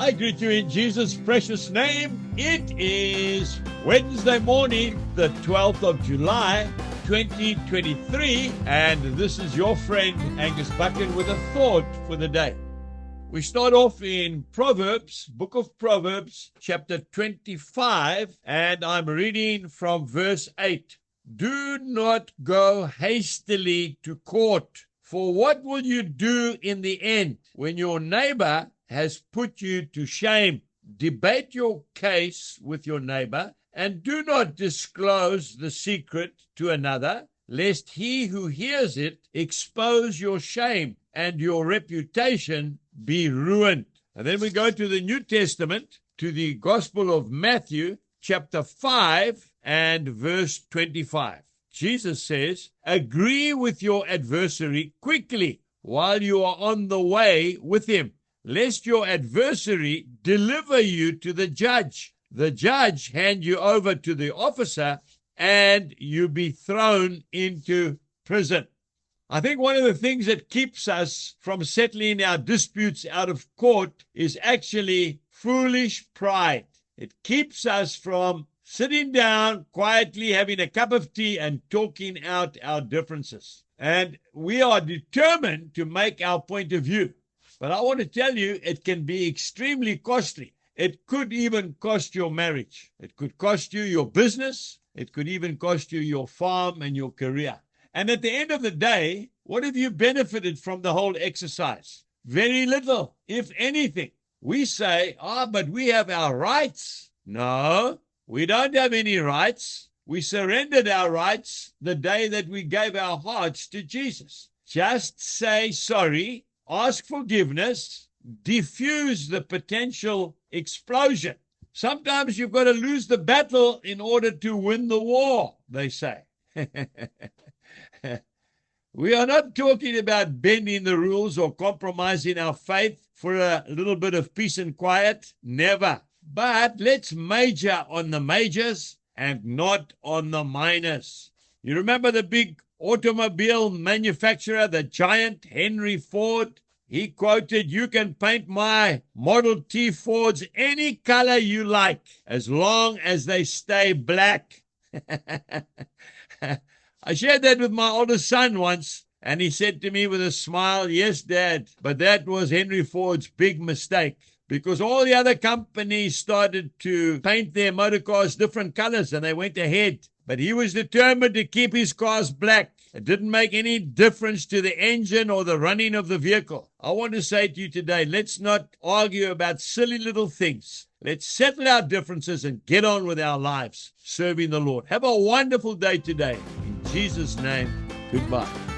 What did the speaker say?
I greet you in Jesus' precious name. It is Wednesday morning, the 12th of July, 2023, and this is your friend Angus Buchan with a thought for the day. We start off in Proverbs, book of Proverbs, chapter 25, and I'm reading from verse 8. Do not go hastily to court, for what will you do in the end when your neighbor has put you to shame? Debate your case with your neighbor, and do not disclose the secret to another, lest he who hears it expose your shame and your reputation be ruined. And then we go to the New Testament, to the Gospel of Matthew, chapter 5 and verse 25. Jesus says, agree with your adversary quickly while you are on the way with him, lest your adversary deliver you to the judge hand you over to the officer, and you be thrown into prison. I think one of the things that keeps us from settling our disputes out of court is actually foolish pride. It keeps us from sitting down quietly, having a cup of tea, and talking out our differences. And we are determined to make our point of view. But I want to tell you, it can be extremely costly. It could even cost your marriage. It could cost you your business. It could even cost you your farm and your career. And at the end of the day, what have you benefited from the whole exercise? Very little, if anything. We say, but we have our rights. No, we don't have any rights. We surrendered our rights the day that we gave our hearts to Jesus. Just say sorry. Ask forgiveness, diffuse the potential explosion. Sometimes you've got to lose the battle in order to win the war, they say. We are not talking about bending the rules or compromising our faith for a little bit of peace and quiet. Never. But let's major on the majors and not on the minors. You remember the big automobile manufacturer, the giant Henry Ford? He quoted, you can paint my Model T Fords any color you like, as long as they stay black. I shared that with my oldest son once, and he said to me with a smile, yes, Dad, but that was Henry Ford's big mistake, because all the other companies started to paint their motor cars different colors, and they went ahead. But he was determined to keep his cars black. It didn't make any difference to the engine or the running of the vehicle. I want to say to you today, let's not argue about silly little things. Let's settle our differences and get on with our lives, serving the Lord. Have a wonderful day today. In Jesus' name, goodbye.